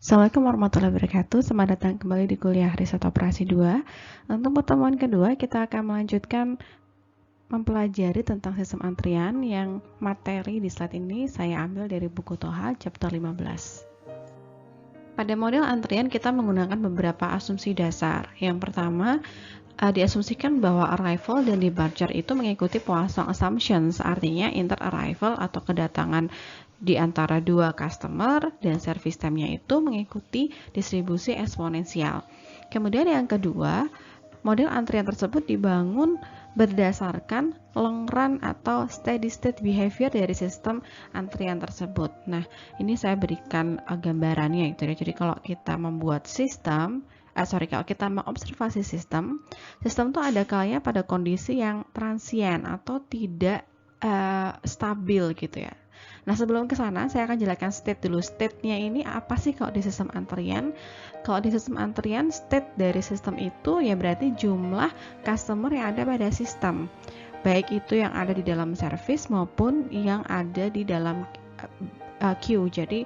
Assalamualaikum warahmatullahi wabarakatuh. Selamat datang kembali di kuliah Riset Operasi 2. Untuk pertemuan kedua, kita akan melanjutkan mempelajari tentang sistem antrian yang materi di slide ini saya ambil dari buku Toha chapter 15. Pada model antrian kita menggunakan beberapa asumsi dasar. Yang pertama, diasumsikan bahwa arrival dan departure itu mengikuti Poisson assumptions, artinya inter-arrival atau kedatangan di antara dua customer dan service time-nya itu mengikuti distribusi eksponensial. Kemudian yang kedua, model antrian tersebut dibangun berdasarkan long run atau steady state behavior dari sistem antrian tersebut. Nah, ini saya berikan gambarannya itu ya. Jadi kalau kita membuat sistem, kalau kita mengobservasi sistem itu ada kalanya pada kondisi yang transient atau tidak stabil gitu ya. Nah, sebelum ke sana saya akan jelaskan state dulu. State-nya ini apa sih kalau di sistem antrian? Kalau di sistem antrian, state dari sistem itu ya berarti jumlah customer yang ada pada sistem. Baik itu yang ada di dalam service maupun yang ada di dalam queue. Jadi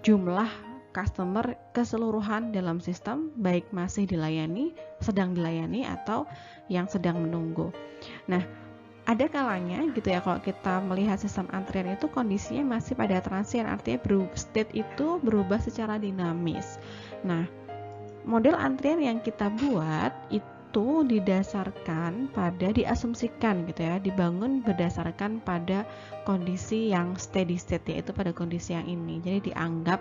jumlah customer keseluruhan dalam sistem baik masih dilayani, sedang dilayani atau yang sedang menunggu. Nah, ada kalanya gitu ya kalau kita melihat sistem antrian itu kondisinya masih pada transient, artinya state itu berubah secara dinamis. Nah, model antrian yang kita buat itu didasarkan pada diasumsikan gitu ya, dibangun berdasarkan pada kondisi yang steady state, yaitu pada kondisi yang ini. Jadi dianggap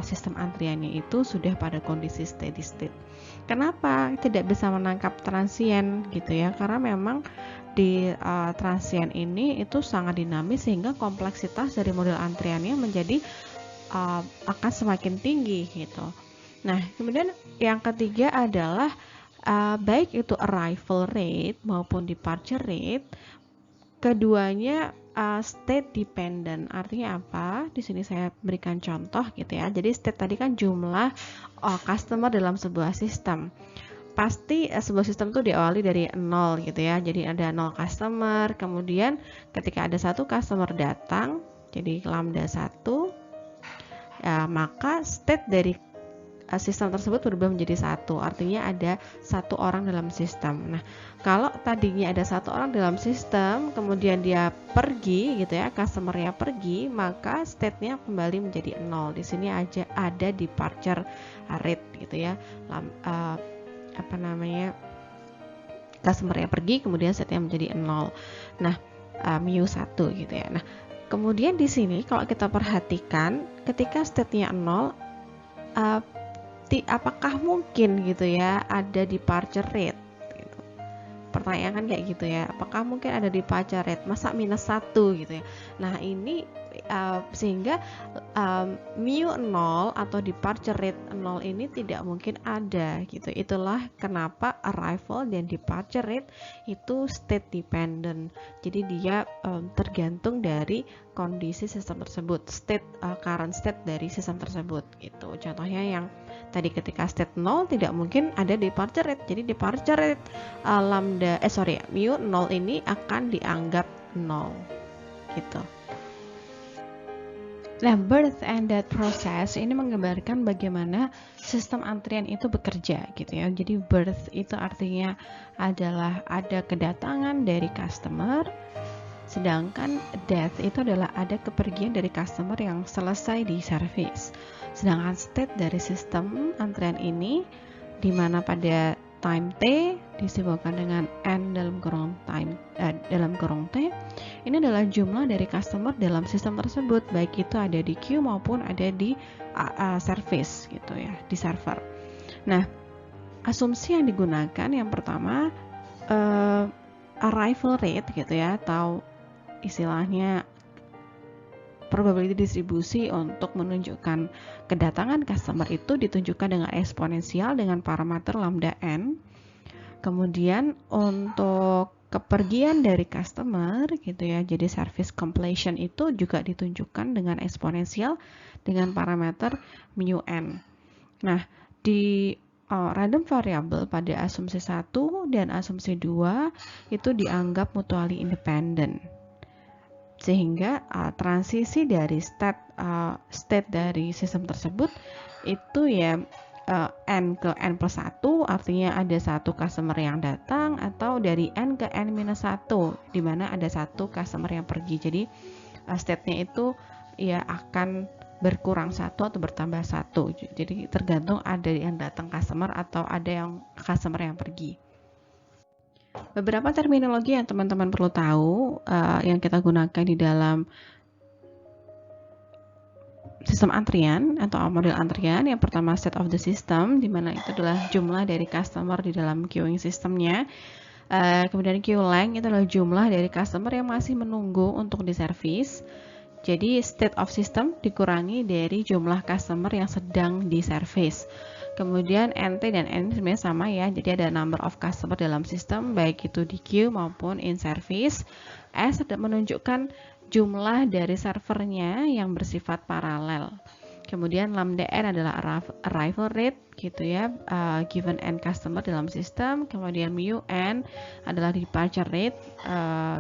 sistem antriannya itu sudah pada kondisi steady state. Kenapa tidak bisa menangkap transient gitu ya? Karena memang di transient ini itu sangat dinamis sehingga kompleksitas dari model antriannya menjadi akan semakin tinggi gitu. Nah, kemudian yang ketiga adalah baik itu arrival rate maupun departure rate, keduanya state dependent. Artinya apa? Di sini saya berikan contoh gitu ya. Jadi state tadi kan jumlah customer dalam sebuah sistem. Pasti sebuah sistem itu diawali dari 0 gitu ya. Jadi ada 0 customer, kemudian ketika ada satu customer datang, jadi lambda 1, ya, maka state dari sistem tersebut berubah menjadi 1, artinya ada satu orang dalam sistem. Nah, kalau tadinya ada satu orang dalam sistem, kemudian dia pergi gitu ya, customernya pergi, maka state-nya kembali menjadi 0. Di sini aja ada departure rate gitu ya. Customernya pergi, kemudian state-nya menjadi 0. Nah, mu 1 gitu ya. Nah, kemudian di sini kalau kita perhatikan ketika state-nya 0, apakah mungkin gitu ya ada departure rate gitu. Pertanyaan kan kayak gitu ya, apakah mungkin ada departure rate, masa minus 1 gitu ya. Nah, ini sehingga mu 0 atau departure rate 0 ini tidak mungkin ada gitu. Itulah kenapa arrival dan departure rate itu state dependent. Jadi dia tergantung dari kondisi sistem tersebut, current state dari sistem tersebut gitu. Contohnya yang tadi ketika state 0 tidak mungkin ada departure rate. Jadi departure rate mu 0 ini akan dianggap 0 gitu. Nah, birth and death process ini menggambarkan bagaimana sistem antrian itu bekerja gitu ya. Jadi birth itu artinya adalah ada kedatangan dari customer, sedangkan death itu adalah ada kepergian dari customer yang selesai di service. Sedangkan state dari sistem antrian ini di mana pada time T disimbolkan dengan N dalam kurung T, ini adalah jumlah dari customer dalam sistem tersebut, baik itu ada di queue maupun ada di service gitu ya, di server. Nah, asumsi yang digunakan yang pertama arrival rate gitu ya, atau istilahnya probability distribusi untuk menunjukkan kedatangan customer itu ditunjukkan dengan eksponensial dengan parameter lambda n. Kemudian untuk kepergian dari customer gitu ya, jadi service completion itu juga ditunjukkan dengan eksponensial dengan parameter mu n. Nah, di random variable pada asumsi 1 dan asumsi 2 itu dianggap mutually independent. Sehingga transisi dari state state dari sistem tersebut itu ya n ke n plus 1, artinya ada satu customer yang datang, atau dari n ke n minus 1, di mana ada satu customer yang pergi. Jadi state-nya itu ya akan berkurang satu atau bertambah satu. Jadi tergantung ada yang datang customer atau ada yang customer yang pergi. Beberapa terminologi yang teman-teman perlu tahu yang kita gunakan di dalam sistem antrian atau model antrian. Yang pertama, state of the system, di mana itu adalah jumlah dari customer di dalam queuing sistemnya. Kemudian queue length itu adalah jumlah dari customer yang masih menunggu untuk diservis. Jadi state of system dikurangi dari jumlah customer yang sedang diservis. Kemudian NT dan N sebenarnya sama ya, jadi ada number of customer dalam sistem, baik itu di queue maupun in service. S menunjukkan jumlah dari servernya yang bersifat paralel. Kemudian lambda n adalah arrival rate gitu ya, given n customer dalam sistem. Kemudian mu n adalah departure rate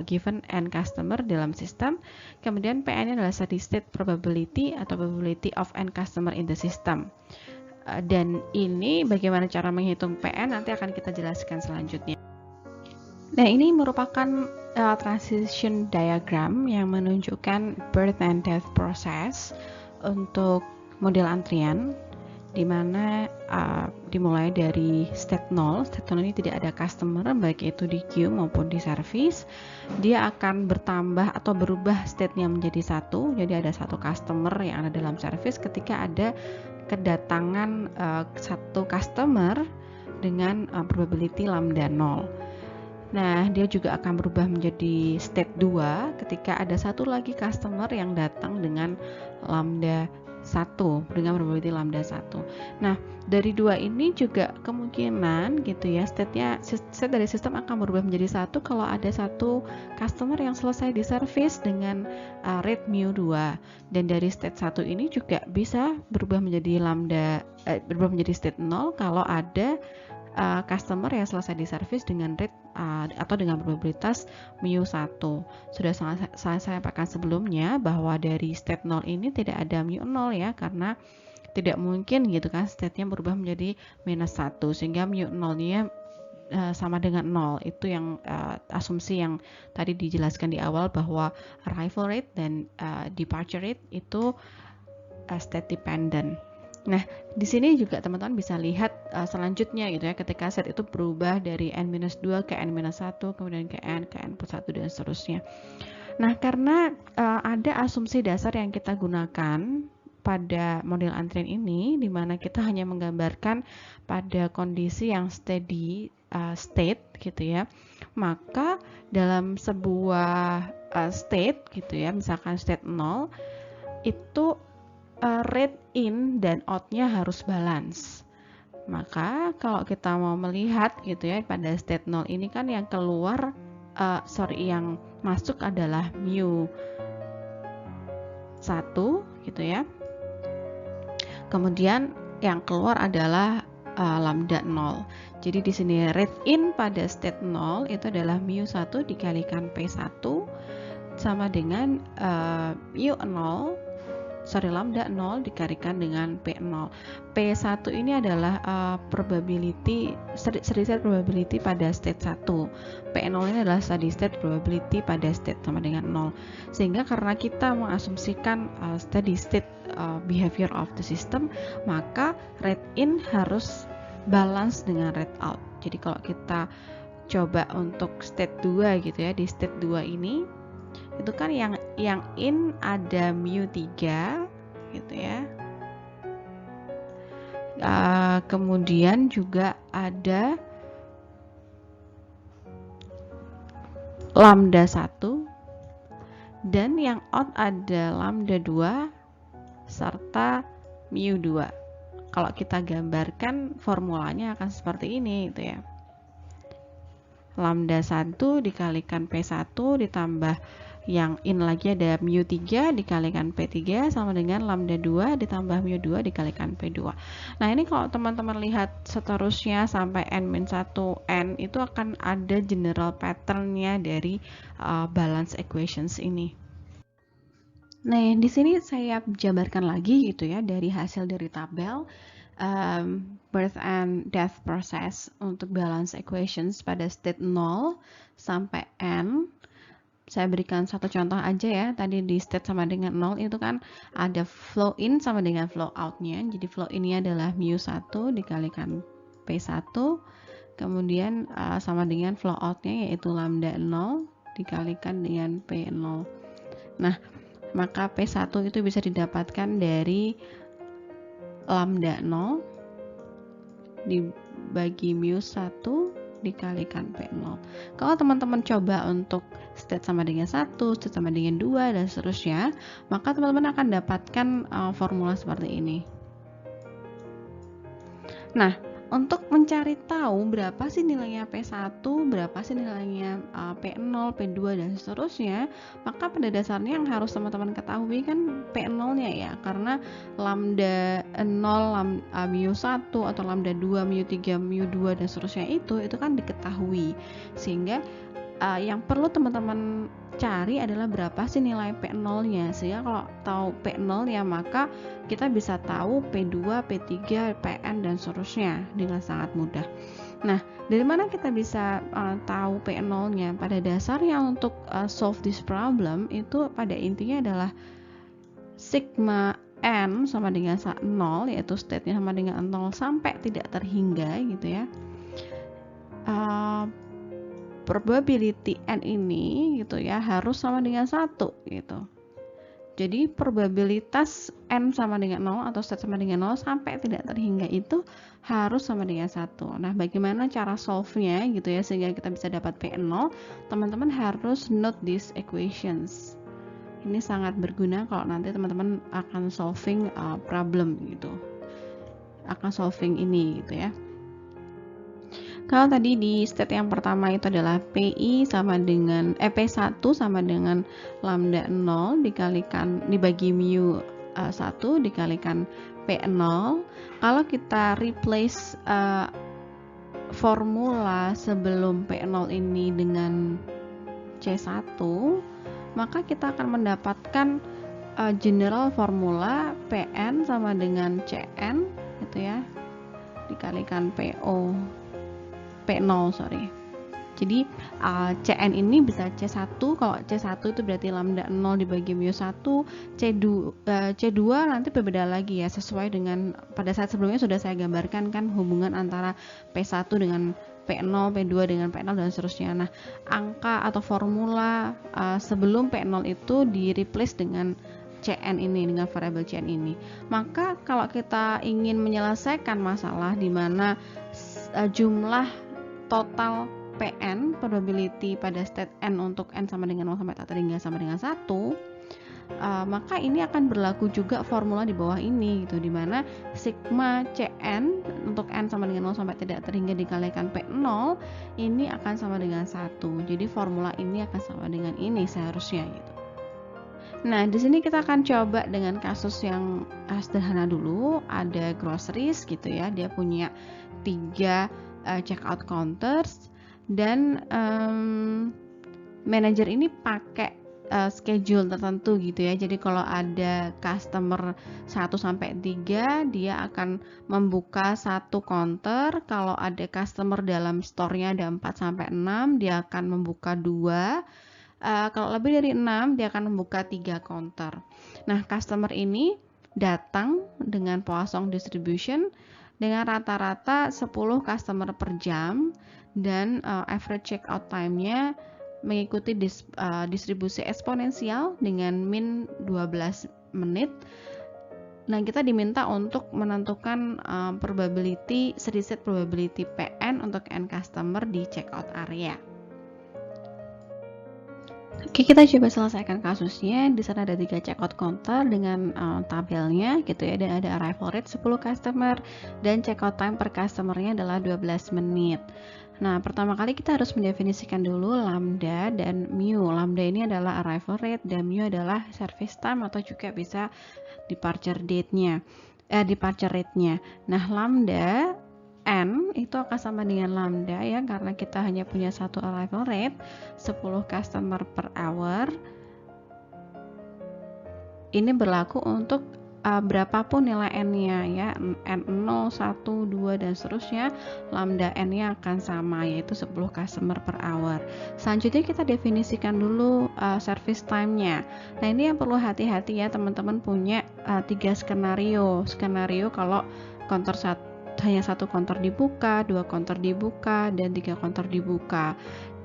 given n customer dalam sistem. Kemudian pn adalah steady state probability atau probability of n customer in the system. Dan ini bagaimana cara menghitung pn nanti akan kita jelaskan selanjutnya. Nah, ini merupakan transition diagram yang menunjukkan birth and death process untuk model antrian, di mana dimulai dari state 0. State 0 ini tidak ada customer, baik itu di queue maupun di service. Dia akan bertambah atau berubah state-nya menjadi satu. Jadi ada satu customer yang ada dalam service ketika ada kedatangan satu customer dengan probability lambda 0. Nah, dia juga akan berubah menjadi state 2 ketika ada satu lagi customer yang datang dengan lambda 1, dengan probability lambda 1. Nah, dari dua ini juga kemungkinan gitu ya, state dari sistem akan berubah menjadi 1 kalau ada satu customer yang selesai di service dengan rate mu 2. Dan dari state 1 ini juga bisa berubah menjadi berubah menjadi state 0 kalau ada customer yang selesai di service dengan rate atau dengan probabilitas mu 1. Sudah saya sampaikan sebelumnya bahwa dari state 0 ini tidak ada mu 0 ya, karena tidak mungkin gitu kan state-nya berubah menjadi minus 1, sehingga mu 0-nya sama dengan 0. Itu yang asumsi yang tadi dijelaskan di awal, bahwa arrival rate dan departure rate itu state dependent. Nah, di sini juga teman-teman bisa lihat selanjutnya gitu ya, ketika set itu berubah dari n-2 ke n-1, kemudian ke n plus 1 dan seterusnya. Nah, karena ada asumsi dasar yang kita gunakan pada model antrian ini, di mana kita hanya menggambarkan pada kondisi yang steady state gitu ya, maka dalam sebuah state gitu ya, misalkan state 0, itu rate in dan out-nya harus balance. Maka kalau kita mau melihat gitu ya, pada state 0 ini kan yang keluar yang masuk adalah mu 1 gitu ya. Kemudian yang keluar adalah lambda 0. Jadi di sini rate in pada state 0 itu adalah mu 1 dikalikan P1 sama dengan lambda 0 dikalikan dengan P0. P1 ini adalah steady state probability pada state 1. P0 ini adalah steady state probability pada state sama dengan 0. Sehingga karena kita mengasumsikan steady state behavior of the system, maka rate in harus balance dengan rate out. Jadi kalau kita coba untuk state 2 gitu ya, di state 2 ini itu kan yang in ada mu 3 gitu ya, kemudian juga ada lambda 1, dan yang out ada lambda 2 serta mu 2. Kalau kita gambarkan formulanya akan seperti ini gitu ya, lambda 1 dikalikan P1 ditambah yang in lagi ada mu 3 dikalikan P3 sama dengan lambda 2 ditambah mu 2 dikalikan P2. Nah, ini kalau teman-teman lihat seterusnya sampai n-1 n, itu akan ada general pattern-nya dari balance equations ini. Nah, di sini saya jabarkan lagi gitu ya dari hasil dari tabel birth and death process untuk balance equations pada state 0 sampai n. Saya berikan satu contoh aja ya. Tadi di state sama dengan 0 itu kan ada flow in sama dengan flow out-nya. Jadi flow in-nya adalah mu1 dikalikan P1, kemudian sama dengan flow out-nya yaitu lambda 0 dikalikan dengan P0. Nah, maka P1 itu bisa didapatkan dari lambda 0 dibagi mu1 dikalikan P0. Kalau teman-teman coba untuk state sama dengan 1, state sama dengan 2, dan seterusnya, maka teman-teman akan dapatkan formula seperti ini. Nah, untuk mencari tahu berapa sih nilainya P1, berapa sih nilainya P0, P2, dan seterusnya, maka pada dasarnya yang harus teman-teman ketahui kan P0-nya ya, karena lambda 0, mu1, atau lambda 2, mu3, mu2, dan seterusnya itu kan diketahui. Sehingga yang perlu teman-teman cari adalah berapa sih nilai P0-nya. Sehingga kalau tahu P0 ya maka kita bisa tahu P2, P3, Pn, dan seterusnya dengan sangat mudah. Nah, dari mana kita bisa tahu P0-nya? Pada dasarnya untuk solve this problem itu pada intinya adalah sigma n sama dengan 0, yaitu state-nya sama dengan 0 sampai tidak terhingga gitu ya. Probability n ini gitu ya harus sama dengan 1 gitu. Jadi probabilitas n sama dengan 0 atau state sama dengan 0 sampai tidak terhingga itu harus sama dengan 1. Nah, bagaimana cara solve-nya gitu ya sehingga kita bisa dapat P0? Teman-teman harus note these equations. Ini sangat berguna kalau nanti teman-teman akan solving problem gitu. Akan solving ini gitu ya. Kalau tadi di state yang pertama itu adalah PI sama dengan P1 sama dengan lambda 0 dibagi mu 1 dikalikan P0. Kalau kita replace formula sebelum P0 ini dengan C1, maka kita akan mendapatkan general formula Pn sama dengan Cn gitu ya dikalikan P0 sorry. Jadi Cn ini bisa C1, kalau C1 itu berarti lambda 0 dibagi mu1, C2 nanti berbeda lagi ya sesuai dengan pada saat sebelumnya sudah saya gambarkan kan hubungan antara P1 dengan P0, P2 dengan P0 dan seterusnya. Nah, angka atau formula sebelum P0 itu di replace dengan Cn ini, dengan variabel Cn ini. Maka kalau kita ingin menyelesaikan masalah di mana jumlah total Pn, probability pada state n untuk n sama dengan 0 sampai tak terhingga sama dengan 1, maka ini akan berlaku juga formula di bawah ini gitu, dimana sigma Cn untuk n sama dengan 0 sampai tidak terhingga dikalikan P0 ini akan sama dengan 1. Jadi formula ini akan sama dengan ini seharusnya gitu. Nah, di sini kita akan coba dengan kasus yang sederhana dulu. Ada groceries gitu ya, dia punya 3 checkout counters dan manajer ini pakai schedule tertentu gitu ya. Jadi kalau ada customer 1 sampai 3, dia akan membuka 1 counter. Kalau ada customer dalam store-nya ada 4 sampai 6, dia akan membuka 2. Kalau lebih dari 6, dia akan membuka 3 counter. Nah, customer ini datang dengan Poisson distribution dengan rata-rata 10 customer per jam dan average checkout time-nya mengikuti distribusi eksponensial dengan min 12 menit. Nah, kita diminta untuk menentukan steady state probability Pn untuk n customer di checkout area. Oke, kita coba selesaikan kasusnya. Di sana ada 3 checkout counter dengan tabelnya gitu ya, dan ada arrival rate 10 customer dan checkout time per customernya adalah 12 menit. Nah, pertama kali kita harus mendefinisikan dulu lambda dan mu. Lambda ini adalah arrival rate dan mu adalah service time atau juga bisa departure rate-nya. Nah, lambda n itu akan sama dengan lambda ya, karena kita hanya punya satu arrival rate 10 customer per hour ini berlaku untuk berapapun nilai n-nya ya, n0, 1, 2 dan seterusnya, lambda n-nya akan sama, yaitu 10 customer per hour. Selanjutnya kita definisikan dulu service time-nya. Nah, ini yang perlu hati-hati ya, teman-teman punya 3 skenario. Skenario kalau hanya 1 counter dibuka, 2 counter dibuka, dan 3 counter dibuka.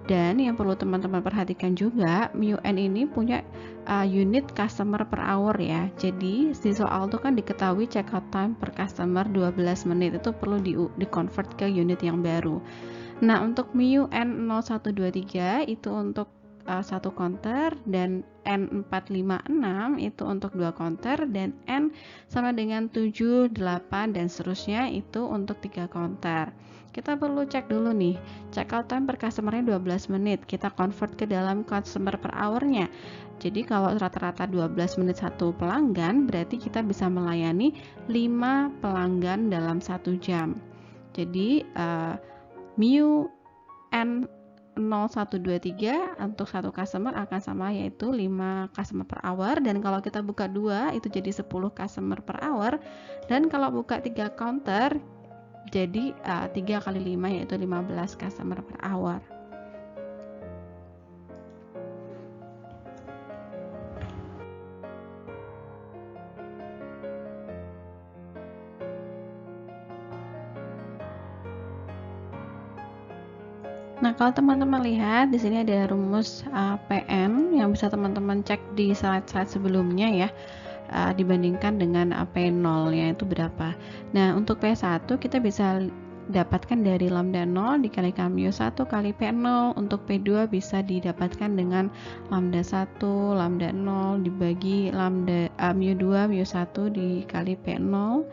Dan yang perlu teman-teman perhatikan juga, MUN ini punya unit customer per hour ya. Jadi di soal itu kan diketahui checkout time per customer 12 menit, itu perlu di-convert ke unit yang baru. Nah, untuk MUN 0123 itu untuk 1 counter, dan N456 itu untuk 2 counter, dan N sama dengan 7, 8 dan seterusnya itu untuk 3 counter. Kita perlu cek dulu nih, checkout time per customernya 12 menit, kita convert ke dalam customer per hour-nya. Jadi kalau rata-rata 12 menit satu pelanggan, berarti kita bisa melayani 5 pelanggan dalam 1 jam. Jadi MUN 0123 untuk 1 customer akan sama, yaitu 5 customer per hour, dan kalau kita buka 2 itu jadi 10 customer per hour, dan kalau buka 3 counter jadi 3 kali 5 yaitu 15 customer per hour. Nah, kalau teman-teman lihat di sini ada rumus PN yang bisa teman-teman cek di slide-slide sebelumnya ya, dibandingkan dengan P0 nya itu berapa. Nah, untuk P1 kita bisa dapatkan dari lambda 0 dikalikan mu1 kali P0. Untuk P2 bisa didapatkan dengan lambda 1, lambda 0 dibagi lambda mu2, mu1 dikali P0.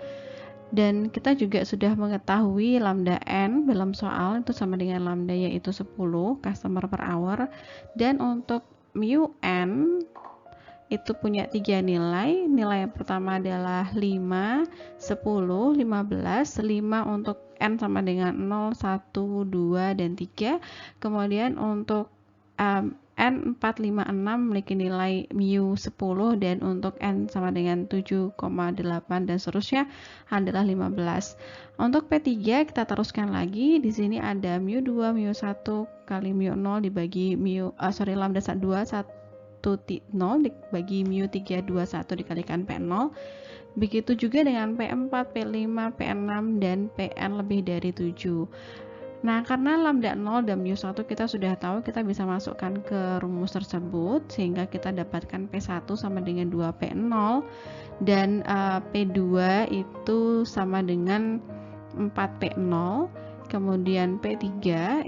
Dan kita juga sudah mengetahui lambda n dalam soal itu sama dengan lambda, yaitu 10 customer per hour. Dan untuk mu n itu punya 3 nilai. Nilai yang pertama adalah 5, 10, 15. 5 untuk n sama dengan 0, 1, 2, dan 3. Kemudian untuk N456 memiliki nilai mu 10, dan untuk N sama dengan 7,8 dan seterusnya adalah 15. Untuk P3 kita teruskan lagi. Di sini ada mu2, mu1 kali mu0 dibagi lambda 2 0 dibagi mu3 21 dikalikan P0. Begitu juga dengan P4, P5, P6 dan Pn lebih dari 7. Nah, karena lambda 0 dan mu1 kita sudah tahu, kita bisa masukkan ke rumus tersebut sehingga kita dapatkan P1 sama dengan 2P0, dan P2 itu sama dengan 4P0, kemudian P3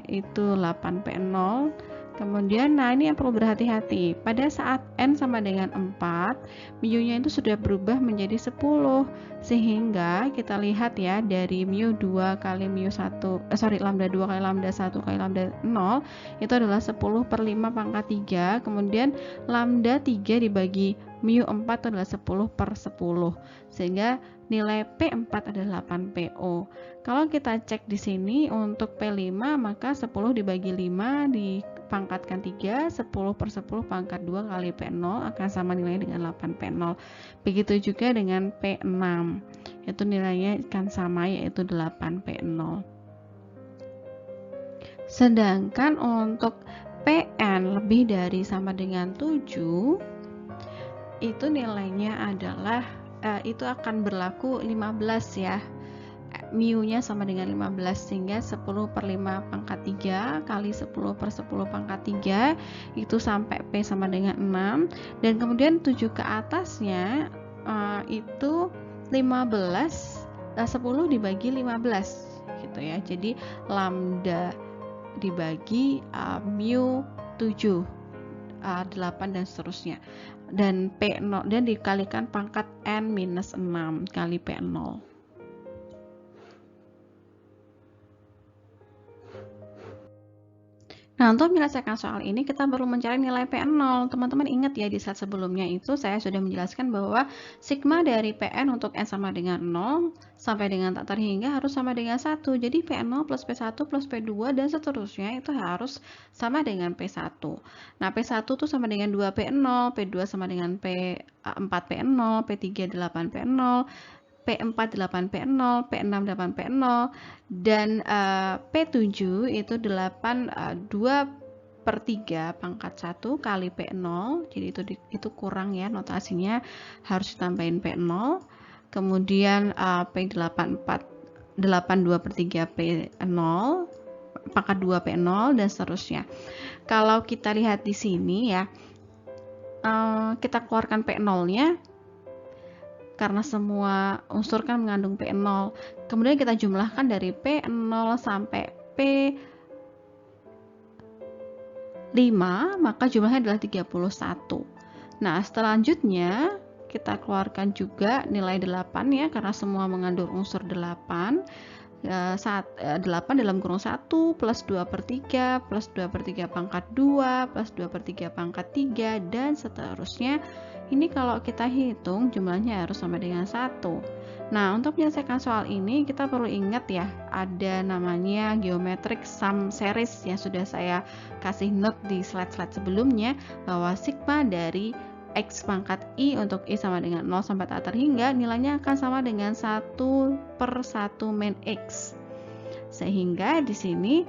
itu 8P0. Kemudian, nah ini yang perlu berhati-hati. Pada saat n sama dengan 4, mu-nya itu sudah berubah menjadi 10. Sehingga kita lihat ya, dari mu2 kali lambda 2 kali lambda 1 kali lambda 0 itu adalah 10 per 5 pangkat 3. Kemudian lambda 3 dibagi mu4 itu adalah 10 per 10. Sehingga nilai P4 adalah 8PO. Kalau kita cek di sini untuk P5, maka 10 dibagi 5 dipangkatkan 3, 10 per 10 pangkat 2 kali P0 akan sama nilainya dengan 8P0. Begitu juga dengan P6, itu nilainya akan sama, yaitu 8P0. Sedangkan untuk PN lebih dari sama dengan 7, itu nilainya adalah itu akan berlaku 15 ya, mu-nya sama dengan 15, sehingga 10 per 5 pangkat 3 kali 10 per 10 pangkat 3 itu sampai P sama dengan 6, dan kemudian 7 ke atasnya itu 15, 10 dibagi 15 gitu ya. Jadi lambda dibagi mu 7, 8 dan seterusnya, dan P0 dan dikalikan pangkat n minus 6 kali P0. Nah, untuk menyelesaikan soal ini kita perlu mencari nilai P0. Teman-teman ingat ya, di slide sebelumnya itu saya sudah menjelaskan bahwa sigma dari Pn untuk n sama dengan 0 sampai dengan tak terhingga harus sama dengan 1. Jadi P0 plus P1 plus P2 dan seterusnya itu harus sama dengan P1. Nah, P1 itu sama dengan 2P0, P2 sama dengan P4P0, P3 8P0, P4 8P0, P6 8P0, dan P7 itu 2/3 pangkat 1 kali P0, jadi itu kurang ya notasinya, harus ditambahin P0. Kemudian P8 2/3 P0, pangkat 2 P0, dan seterusnya. Kalau kita lihat di sini ya, kita keluarkan P0-nya, karena semua unsur kan mengandung P0. Kemudian kita jumlahkan dari P0 sampai P5, maka jumlahnya adalah 31. Nah, selanjutnya kita keluarkan juga nilai 8 ya, karena semua mengandung unsur 8. 8 dalam kurung 1 plus 2/3 plus 2/3 pangkat 2 plus 2/3 pangkat 3 dan seterusnya. Ini kalau kita hitung jumlahnya harus sama dengan 1. Nah, untuk menyelesaikan soal ini kita perlu ingat ya, ada namanya geometric sum series yang sudah saya kasih note di slide-slide sebelumnya, bahwa sigma dari X pangkat I untuk I sama dengan 0 sampai tak terhingga, nilainya akan sama dengan 1/1 min X. Sehingga di sini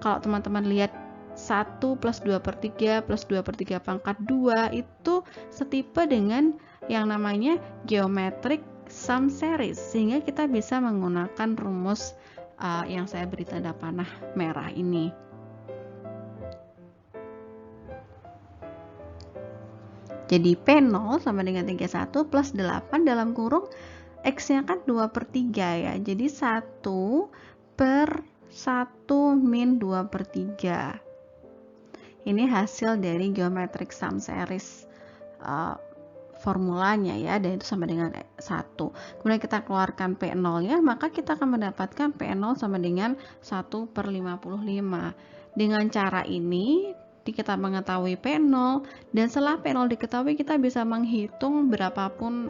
kalau teman-teman lihat 1 plus 2/3 plus 2/3 pangkat 2 itu setipe dengan yang namanya geometric sum series, sehingga kita bisa menggunakan rumus yang saya beri tanda panah merah ini. Jadi P0 sama dengan 31 plus 8 dalam kurung X-nya kan 2/3 ya. Jadi 1/1 min 2/3. Ini hasil dari geometric sum series formulanya ya, dan itu sama dengan 1. Kemudian kita keluarkan P0-nya, maka kita akan mendapatkan P0 sama dengan 1/55. Dengan cara ini kita mengetahui P0, dan setelah P0 diketahui kita bisa menghitung berapapun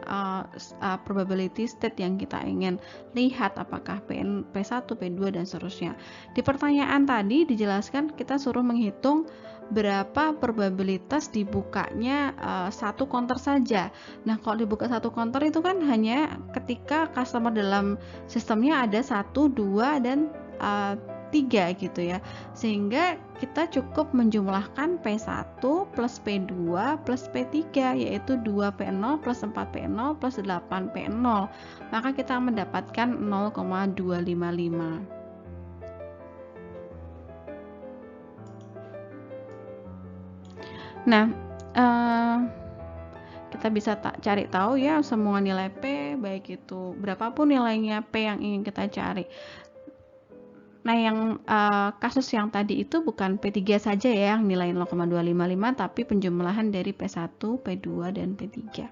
probability state yang kita ingin lihat, apakah P1, P2 dan seterusnya. Di pertanyaan tadi dijelaskan kita suruh menghitung berapa probabilitas dibukanya satu counter saja. Nah, kalau dibuka satu counter itu kan hanya ketika customer dalam sistemnya ada 1, 2, dan 3 gitu ya, sehingga kita cukup menjumlahkan P1 plus P2 plus P3, yaitu 2P0 plus 4P0 plus 8P0, maka kita mendapatkan 0,255. Nah, kita bisa cari tahu ya semua nilai P, baik itu berapapun nilainya P yang ingin kita cari. Nah, yang kasus yang tadi itu bukan P3 saja ya yang nilai 0,255, tapi penjumlahan dari P1, P2, dan P3.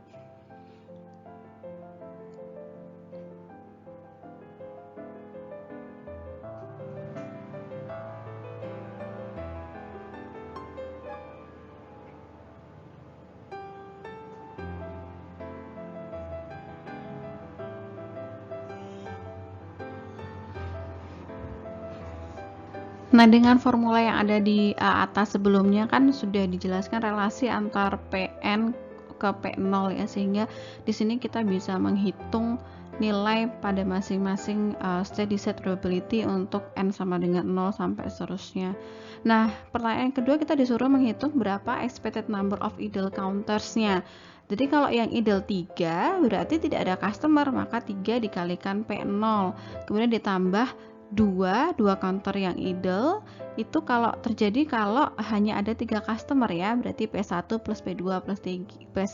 Nah, dengan formula yang ada di atas sebelumnya kan sudah dijelaskan relasi antar Pn ke P0 ya, sehingga di sini kita bisa menghitung nilai pada masing-masing steady state probability untuk n sama dengan 0 sampai seterusnya. Nah, pertanyaan kedua kita disuruh menghitung berapa expected number of idle counters-nya. Jadi kalau yang idle 3 berarti tidak ada customer, maka 3 dikalikan P0, kemudian ditambah 2 counter yang idle, itu kalau terjadi kalau hanya ada 3 customer ya, berarti P1 plus P2 plus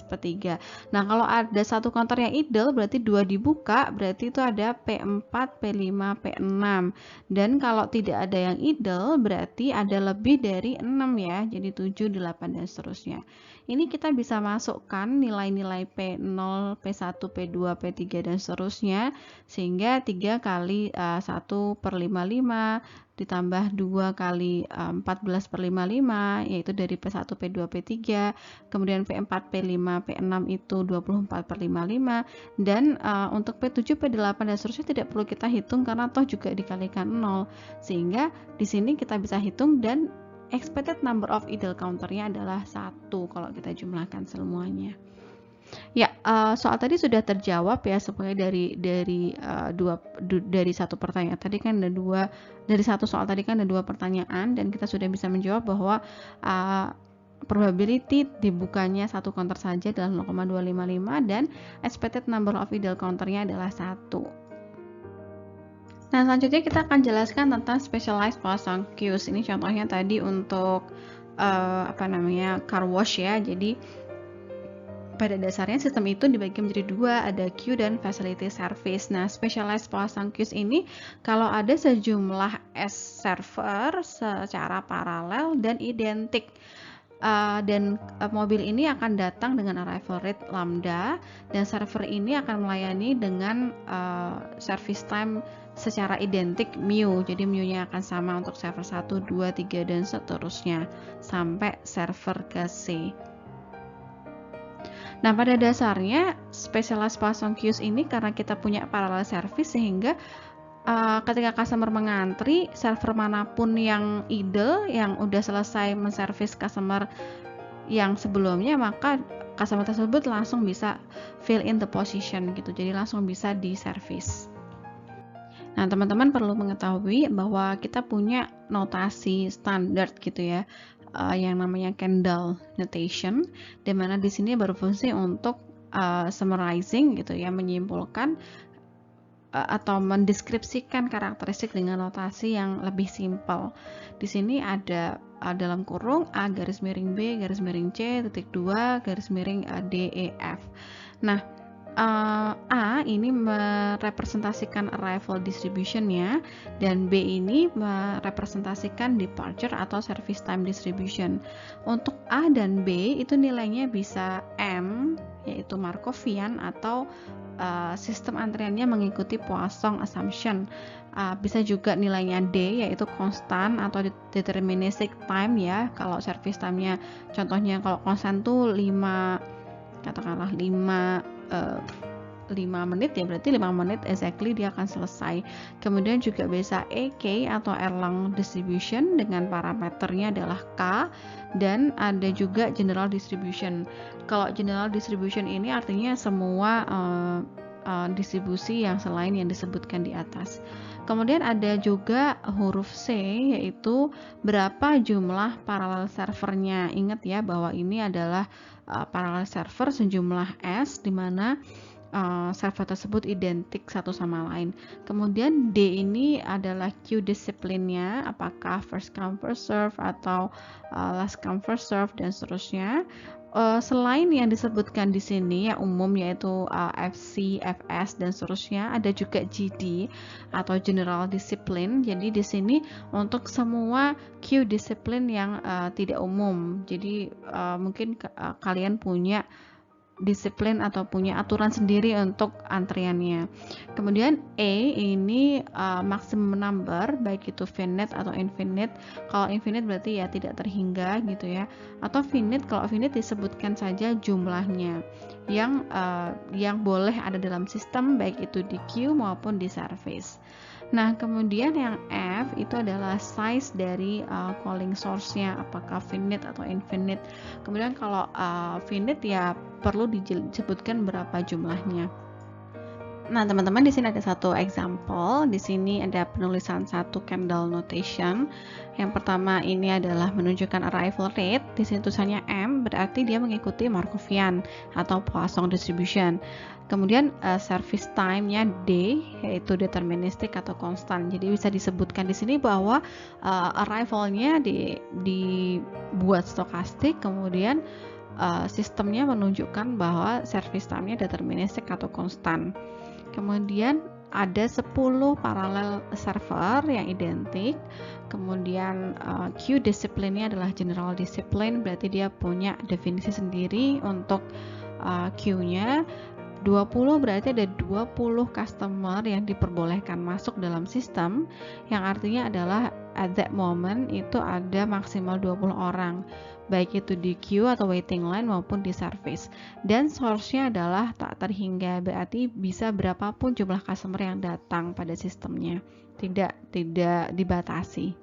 P3. Nah, kalau ada satu counter yang idle berarti 2 dibuka, berarti itu ada P4, P5, P6. Dan kalau tidak ada yang idle berarti ada lebih dari 6 ya, jadi 7, 8, dan seterusnya. Ini kita bisa masukkan nilai-nilai P0, P1, P2, P3, dan seterusnya, sehingga 3 kali 1/55 ditambah 2 kali 14/55, yaitu dari P1, P2, P3, kemudian P4, P5, P6 itu 24/55, dan untuk P7, P8 dan seterusnya tidak perlu kita hitung karena toh juga dikalikan 0, sehingga di sini kita bisa hitung dan expected number of idle counternya adalah 1 kalau kita jumlahkan semuanya. Ya, soal tadi sudah terjawab ya, sebenarnya dari satu pertanyaan tadi kan ada dari satu soal tadi kan ada 2 pertanyaan, dan kita sudah bisa menjawab bahwa probability dibukanya satu counter saja adalah 0,255 dan expected number of idle counternya adalah 1. Nah, selanjutnya kita akan jelaskan tentang specialized Poisson queues. Ini contohnya tadi untuk car wash ya. Jadi pada dasarnya sistem itu dibagi menjadi 2, ada queue dan facility service. Nah, specialized Poisson queues ini kalau ada sejumlah S server secara paralel dan identik, dan mobil ini akan datang dengan arrival rate lambda, dan server ini akan melayani dengan service time secara identik mu. Jadi mu-nya akan sama untuk server 1, 2, 3 dan seterusnya sampai server ke C. Nah, pada dasarnya specialized Poisson queues ini karena kita punya parallel service, sehingga ketika customer mengantri, server manapun yang idle, yang udah selesai menservis customer yang sebelumnya, maka customer tersebut langsung bisa fill in the position gitu, jadi langsung bisa diservis. Nah, teman-teman perlu mengetahui bahwa kita punya notasi standar gitu ya, yang namanya Kendall notation, di mana di sini berfungsi untuk summarizing gitu ya, menyimpulkan atau mendeskripsikan karakteristik dengan notasi yang lebih simpel. Di sini ada dalam kurung A garis miring B garis miring C titik 2 garis miring D E F. Nah, A ini merepresentasikan arrival distribution-nya, dan B ini merepresentasikan departure atau service time distribution. Untuk A dan B itu nilainya bisa M, yaitu Markovian, atau sistem antriannya mengikuti Poisson assumption. Bisa juga nilainya D, yaitu konstan atau deterministic time ya. Kalau service time-nya contohnya kalau konstan tuh 5 menit ya, berarti 5 menit exactly dia akan selesai. Kemudian juga bisa EK atau Erlang distribution dengan parameternya adalah K, dan ada juga general distribution. Kalau general distribution ini artinya semua distribusi yang selain yang disebutkan di atas. Kemudian ada juga huruf C, yaitu berapa jumlah parallel servernya. Ingat ya bahwa ini adalah parallel server sejumlah S, di mana server tersebut identik satu sama lain. Kemudian D ini adalah queue disiplinnya, apakah first come first serve atau last come first serve dan seterusnya. Selain yang disebutkan di sini yang umum, yaitu FC, FS dan seterusnya, ada juga GD atau General Discipline. Jadi di sini untuk semua queue disiplin yang tidak umum. Jadi mungkin kalian punya disiplin atau punya aturan sendiri untuk antriannya. Kemudian E ini maximum number, baik itu finite atau infinite. Kalau infinite berarti ya tidak terhingga gitu ya, atau finite, kalau finite disebutkan saja jumlahnya yang boleh ada dalam sistem, baik itu di queue maupun di service. Nah, kemudian yang F itu adalah size dari calling source-nya, apakah finite atau infinite. Kemudian kalau finite ya perlu disebutkan berapa jumlahnya. Nah, teman-teman, di sini ada satu example. Di sini ada penulisan satu Kendall notation. Yang pertama ini adalah menunjukkan arrival rate. Di sini tulisannya M, berarti dia mengikuti Markovian atau Poisson distribution. Kemudian service time-nya D, yaitu deterministic atau konstan. Jadi bisa disebutkan di sini bahwa arrival-nya dibuat stokastik, kemudian sistemnya menunjukkan bahwa service time-nya deterministic atau konstan. Kemudian ada 10 paralel server yang identik. Kemudian queue disiplinnya adalah general discipline, berarti dia punya definisi sendiri untuk queue-nya. 20 berarti ada 20 customer yang diperbolehkan masuk dalam sistem, yang artinya adalah at that moment itu ada maksimal 20 orang, baik itu di queue atau waiting line maupun di service. Dan source-nya adalah tak terhingga, berarti bisa berapapun jumlah customer yang datang pada sistemnya, tidak dibatasi.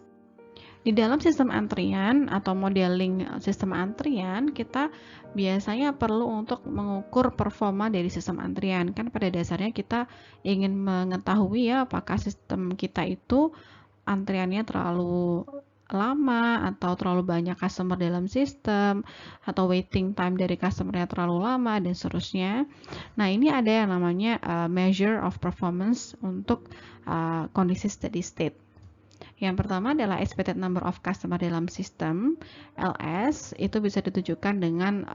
Di dalam sistem antrian atau modeling sistem antrian, kita biasanya perlu untuk mengukur performa dari sistem antrian. Kan pada dasarnya kita ingin mengetahui ya apakah sistem kita itu antriannya terlalu lama atau terlalu banyak customer dalam sistem, atau waiting time dari customernya terlalu lama, dan seterusnya. Nah, ini ada yang namanya measure of performance untuk kondisi steady state. Yang pertama adalah expected number of customer dalam sistem, LS, itu bisa ditujukan dengan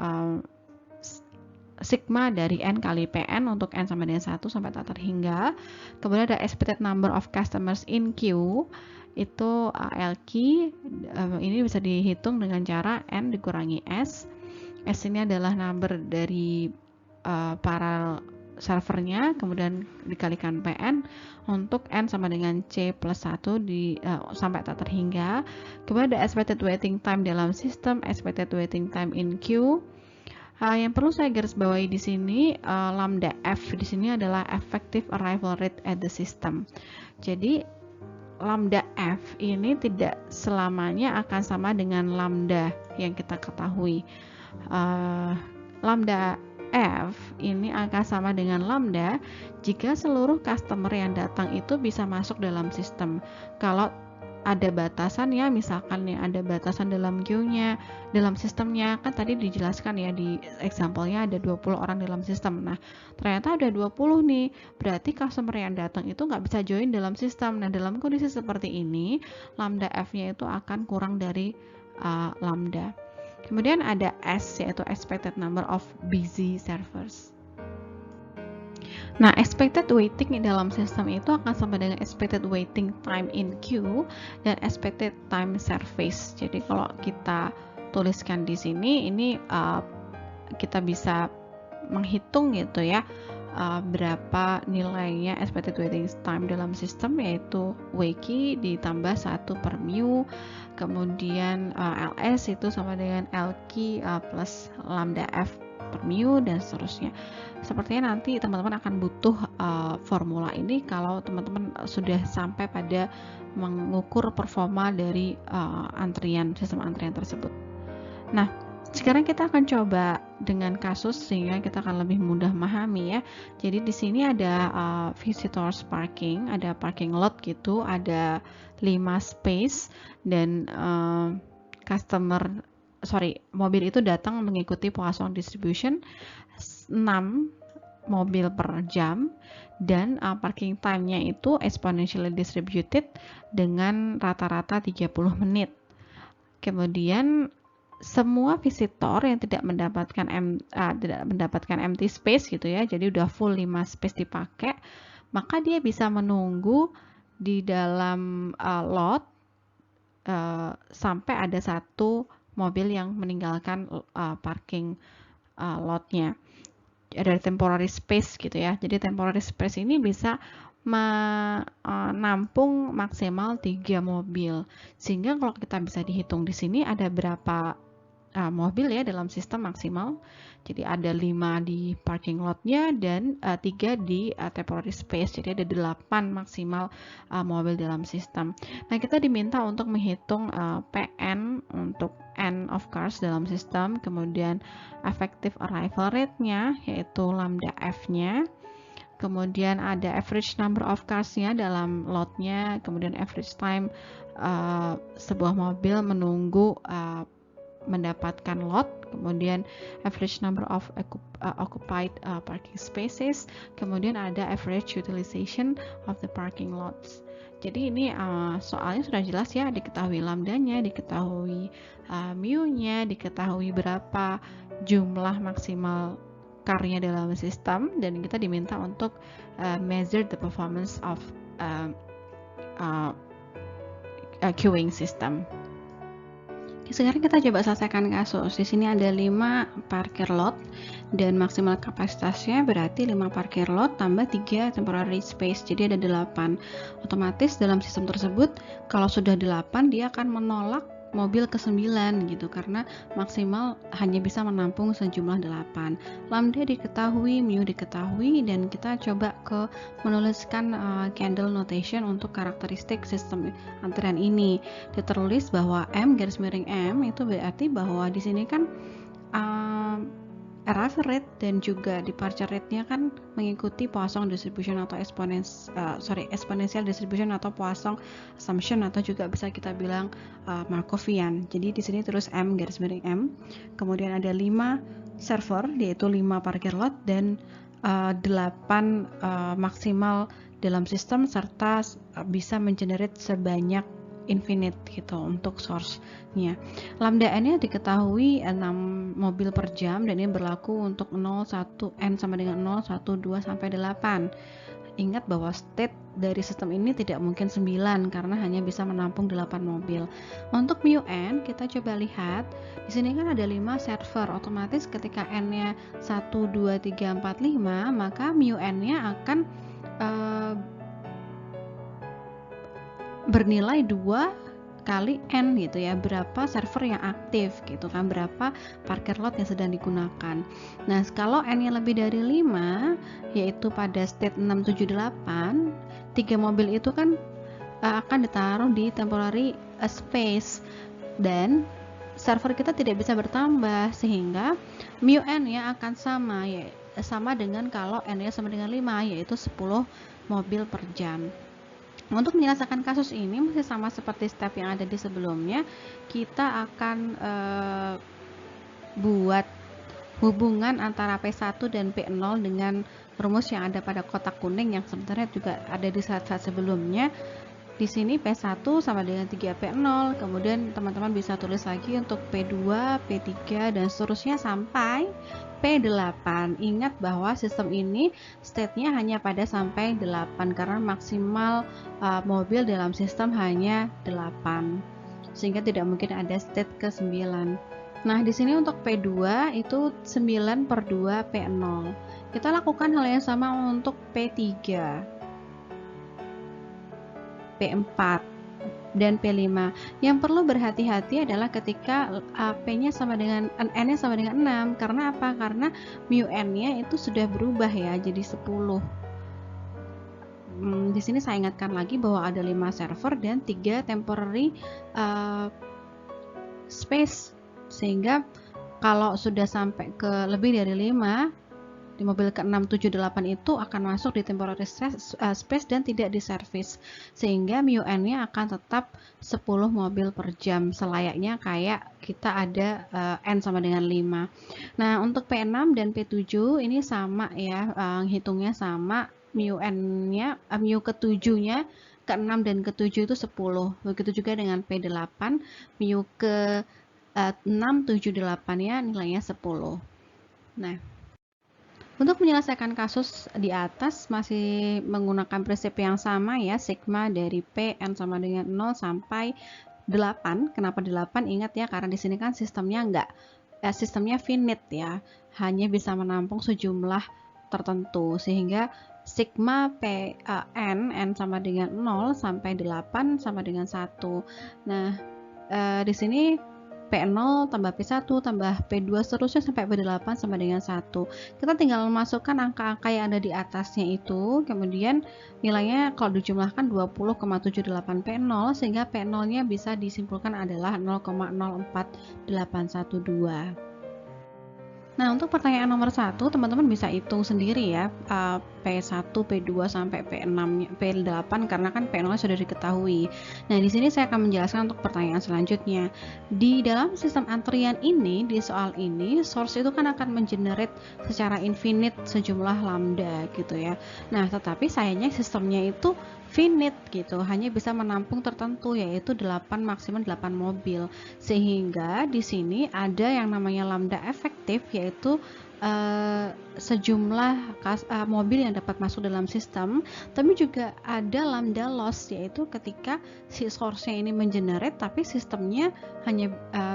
sigma dari N kali PN untuk N sama dengan 1 sampai tak terhingga. Kemudian ada expected number of customers in queue, itu LQ, ini bisa dihitung dengan cara N dikurangi S. S ini adalah number dari para servernya, kemudian dikalikan PN untuk N sama dengan C plus 1 sampai tak terhingga. Kemudian ada expected waiting time dalam sistem, expected waiting time in queue. Yang perlu saya garis bawahi di sini, lambda F di sini adalah effective arrival rate at the system. Jadi lambda F ini tidak selamanya akan sama dengan lambda yang kita ketahui. Lambda F ini akan sama dengan lambda jika seluruh customer yang datang itu bisa masuk dalam sistem. Kalau ada batasan ya, misalkan ya ada batasan dalam queue-nya, dalam sistemnya, kan tadi dijelaskan ya di example-nya ada 20 orang dalam sistem. Nah, ternyata ada 20 nih, berarti customer yang datang itu nggak bisa join dalam sistem. Nah, dalam kondisi seperti ini, lambda F-nya itu akan kurang dari lambda. Kemudian ada S, yaitu expected number of busy servers. Nah, expected waiting di dalam sistem itu akan sama dengan expected waiting time in queue dan expected time service. Jadi kalau kita tuliskan di sini, ini kita bisa menghitung gitu ya, berapa nilainya expected waiting time dalam sistem, yaitu WQ ditambah 1 per mu, kemudian LS itu sama dengan LQ plus lambda F per mu, dan seterusnya. Sepertinya nanti teman-teman akan butuh formula ini kalau teman-teman sudah sampai pada mengukur performa dari sistem antrian tersebut. Nah, sekarang kita akan coba dengan kasus sehingga kita akan lebih mudah memahami ya. Jadi di sini ada visitors parking, ada parking lot gitu, ada 5 space, dan mobil itu datang mengikuti Poisson distribution 6 mobil per jam, dan parking time-nya itu exponentially distributed dengan rata-rata 30 menit. Kemudian semua visitor yang tidak mendapatkan empty space gitu ya, jadi udah full 5 space dipakai, maka dia bisa menunggu di dalam lot sampai ada 1 mobil yang meninggalkan parking lotnya. Ada temporary space gitu ya. Jadi temporary space ini bisa menampung maksimal 3 mobil. Sehingga kalau kita bisa dihitung di sini ada berapa mobil ya dalam sistem maksimal. Jadi ada 5 di parking lotnya dan 3 di temporary space. Jadi ada 8 maksimal mobil dalam sistem. Nah, kita diminta untuk menghitung PN untuk N of cars dalam sistem, kemudian effective arrival rate-nya yaitu lambda F-nya, kemudian ada average number of cars-nya dalam lotnya, kemudian average time sebuah mobil menunggu mendapatkan lot, kemudian average number of occupied parking spaces, kemudian ada average utilization of the parking lots. Jadi ini soalnya sudah jelas ya, diketahui lambdanya, diketahui mu-nya, diketahui berapa jumlah maksimal car-nya dalam sistem, dan kita diminta untuk measure the performance of queuing system. Sekarang kita coba selesaikan kasus. Di sini ada 5 parkir lot dan maksimal kapasitasnya berarti 5 parkir lot tambah 3 temporary space. Jadi ada 8. Otomatis dalam sistem tersebut kalau sudah 8 dia akan menolak mobil ke-9 gitu karena maksimal hanya bisa menampung sejumlah 8. Lambda diketahui, mu diketahui, dan kita coba menuliskan candle notation untuk karakteristik sistem antrian ini. Ditulis bahwa M garis miring M itu berarti bahwa di sini kan arrival rate dan juga departure rate-nya kan mengikuti Poisson distribution atau exponential distribution atau Poisson assumption, atau juga bisa kita bilang Markovian. Jadi di sini terus M garis miring M. Kemudian ada 5 server, yaitu 5 parkir lot dan 8 maksimal dalam sistem, serta bisa mengenerate sebanyak infinite gitu untuk source-nya. Lambda n-nya diketahui 6 mobil per jam dan ini berlaku untuk 0, 1, n sama dengan 0, 1, 2 sampai 8. Ingat bahwa state dari sistem ini tidak mungkin 9 karena hanya bisa menampung 8 mobil. Untuk mu n kita coba lihat. Di sini kan ada 5 server, otomatis ketika n-nya 1, 2, 3, 4, 5, maka mu n-nya akan bernilai 2 kali n gitu ya, berapa server yang aktif gitu kan, berapa parkir lot yang sedang digunakan. Nah, kalau n-nya lebih dari 5, yaitu pada state 6, 7, 8, 3 mobil itu kan akan ditaruh di temporary space dan server kita tidak bisa bertambah, sehingga mu n-nya akan sama dengan kalau n-nya sama dengan 5, yaitu 10 mobil per jam. Untuk menyelesaikan kasus ini masih sama seperti step yang ada di sebelumnya. Kita akan buat hubungan antara P1 dan P0 dengan rumus yang ada pada kotak kuning yang sebenarnya juga ada di slide-slide sebelumnya. Di sini P1 sama dengan 3P0, kemudian teman-teman bisa tulis lagi untuk P2, P3, dan seterusnya sampai P8. Ingat bahwa sistem ini state-nya hanya pada sampai 8 karena maksimal mobil dalam sistem hanya 8, sehingga tidak mungkin ada state ke-9. Nah, di sini untuk P2 itu 9 per 2 P0. Kita lakukan hal yang sama untuk P3, P4, dan P5. Yang perlu berhati-hati adalah ketika P-nya sama dengan N-nya sama dengan 6. Karena apa? Karena mu N-nya itu sudah berubah ya, jadi 10. Di sini saya ingatkan lagi bahwa ada 5 server dan 3 temporary space, sehingga kalau sudah sampai ke lebih dari 5, di mobil ke-6, 7, 8 itu akan masuk di temporary space dan tidak diservis, sehingga mu n-nya akan tetap 10 mobil per jam, selayaknya kayak kita ada n sama dengan 5. Nah, untuk P6 dan P7 ini sama ya, hitungnya sama, mu n-nya, mu ke-7-nya, ke-6 dan ke-7 itu 10. Begitu juga dengan P8, mu ke-6, 7, 8 ya nilainya 10. Nah, untuk menyelesaikan kasus di atas masih menggunakan prinsip yang sama ya, sigma dari P n sama dengan 0 sampai 8. Kenapa 8? Ingat ya, karena di sini kan sistemnya sistemnya finite ya, hanya bisa menampung sejumlah tertentu, sehingga sigma P n sama dengan 0 sampai 8 sama dengan 1. Nah, di sini P0 tambah P1 tambah P2 seterusnya sampai P8 sama dengan 1. Kita tinggal masukkan angka-angka yang ada di atasnya itu, kemudian nilainya kalau dijumlahkan 20,78 P0, sehingga P0-nya bisa disimpulkan adalah 0,04812. Nah, untuk pertanyaan nomor 1, teman-teman bisa hitung sendiri ya, P1, P2 sampai P6, P8 karena kan P0 sudah diketahui. Nah, di sini saya akan menjelaskan untuk pertanyaan selanjutnya. Di dalam sistem antrian ini, di soal ini, source itu kan akan mengenerate secara infinite sejumlah lambda gitu ya. Nah, tetapi sayangnya sistemnya itu finite gitu, hanya bisa menampung tertentu, yaitu 8, maksimal 8 mobil, sehingga di sini ada yang namanya lambda efektif, yaitu sejumlah mobil yang dapat masuk dalam sistem, tapi juga ada lambda loss, yaitu ketika si source-nya ini mengenerate tapi sistemnya hanya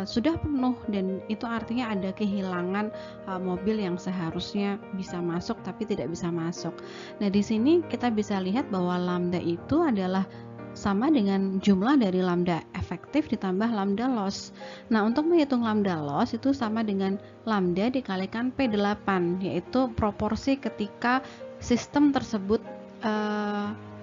sudah penuh, dan itu artinya ada kehilangan mobil yang seharusnya bisa masuk tapi tidak bisa masuk. Nah, di sini kita bisa lihat bahwa lambda itu adalah sama dengan jumlah dari lambda efektif ditambah lambda loss. Nah, untuk menghitung lambda loss itu sama dengan lambda dikalikan P8, yaitu proporsi ketika sistem tersebut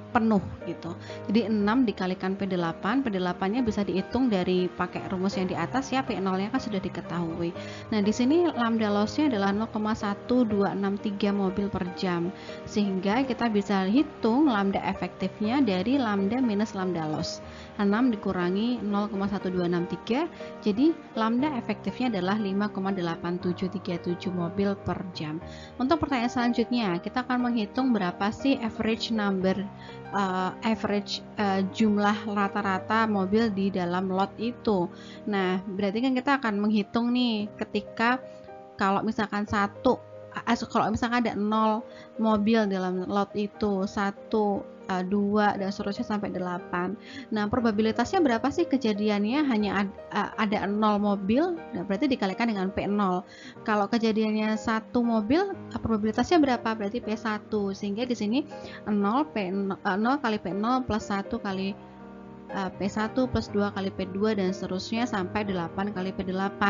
penuh gitu. Jadi 6 dikalikan P8, P8-nya bisa dihitung dari pakai rumus yang di atas ya, P0-nya kan sudah diketahui. Nah, di sini lambda loss-nya adalah 0,1263 mobil per jam. Sehingga kita bisa hitung lambda efektifnya dari lambda minus lambda loss. 6 dikurangi 0,1263, jadi lambda efektifnya adalah 5,8737 mobil per jam. Untuk pertanyaan selanjutnya, kita akan menghitung berapa sih average number jumlah rata-rata mobil di dalam lot itu. Nah, berarti kan kita akan menghitung nih ketika kalau misalkan kalau misalkan ada 0 mobil dalam lot itu, 1, 2 dan seterusnya sampai 8. Nah, probabilitasnya berapa sih kejadiannya hanya ada 0 mobil? Nah, berarti dikalikan dengan P0. Kalau kejadiannya 1 mobil, probabilitasnya berapa? Berarti P1. Sehingga di sini 0 kali P0 plus 1 kali P1 plus 2 kali P2 dan seterusnya sampai 8 kali P8.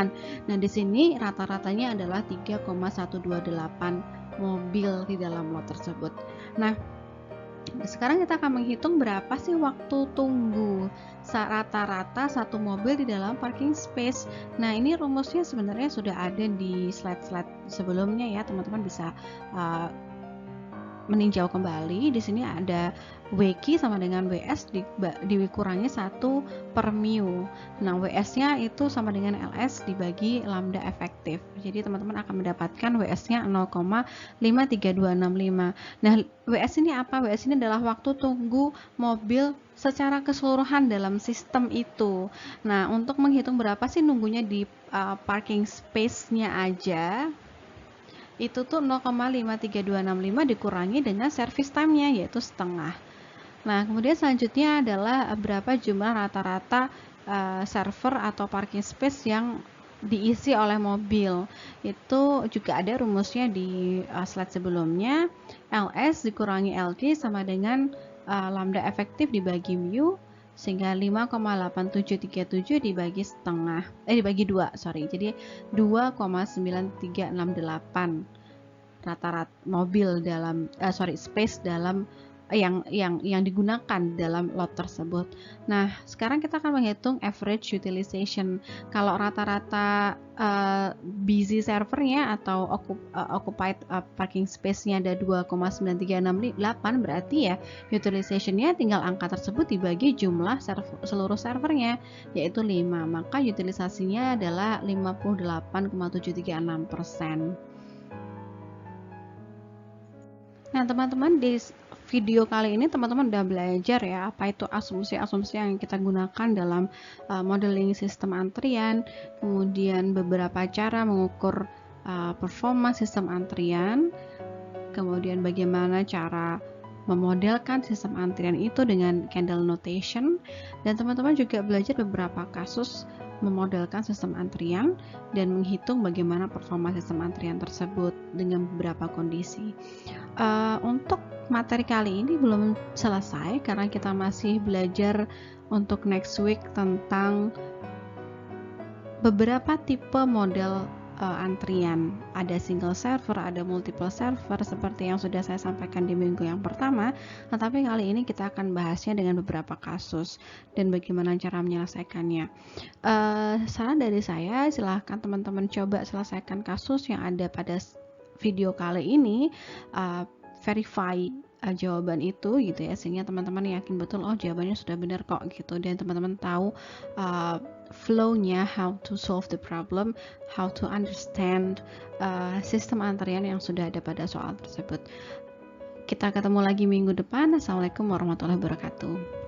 Nah, di sini rata-ratanya adalah 3,128 mobil di dalam lot tersebut. Nah, sekarang kita akan menghitung berapa sih waktu tunggu rata-rata satu mobil di dalam parking space. Nah, ini rumusnya sebenarnya sudah ada di slide-slide sebelumnya ya, teman-teman bisa meninjau kembali. Di sini ada WQ sama dengan WS dikurangi 1 per mu. Nah, WS-nya itu sama dengan LS dibagi lambda efektif. Jadi teman-teman akan mendapatkan WS-nya 0,53265. Nah, WS ini apa? WS ini adalah waktu tunggu mobil secara keseluruhan dalam sistem itu. Nah, untuk menghitung berapa sih nunggunya di parking space-nya aja, itu tuh 0,53265 dikurangi dengan service time-nya, yaitu setengah. Nah, kemudian selanjutnya adalah berapa jumlah rata-rata server atau parking space yang diisi oleh mobil. Itu juga ada rumusnya di slide sebelumnya. LS dikurangi LD sama dengan lambda efektif dibagi mu, sehingga 5,8737 dibagi setengah, dibagi 2, sorry. Jadi 2,9368 rata-rata mobil dalam space dalam yang digunakan dalam lot tersebut. Nah, sekarang kita akan menghitung average utilization. Kalau rata-rata busy servernya atau occupied parking space-nya ada 2,9368, berarti ya utilization-nya tinggal angka tersebut dibagi jumlah seluruh servernya, yaitu 5. Maka utilisasinya adalah 58,736%. Nah, teman-teman, di video kali ini teman-teman udah belajar ya apa itu asumsi-asumsi yang kita gunakan dalam modeling sistem antrian, kemudian beberapa cara mengukur performa sistem antrian, kemudian bagaimana cara memodelkan sistem antrian itu dengan candle notation, dan teman-teman juga belajar beberapa kasus memodelkan sistem antrian dan menghitung bagaimana performa sistem antrian tersebut dengan beberapa kondisi. Untuk materi kali ini belum selesai karena kita masih belajar untuk next week tentang beberapa tipe model antrian. Ada single server, ada multiple server seperti yang sudah saya sampaikan di minggu yang pertama, tetapi kali ini kita akan bahasnya dengan beberapa kasus dan bagaimana cara menyelesaikannya. Saran dari saya, silahkan teman-teman coba selesaikan kasus yang ada pada video kali ini, verify jawaban itu gitu ya, sehingga teman-teman yakin betul oh jawabannya sudah benar kok gitu, dan teman-teman tahu flow-nya, how to solve the problem, how to understand sistem antrian yang sudah ada pada soal tersebut. Kita ketemu lagi minggu depan. Assalamualaikum warahmatullahi wabarakatuh.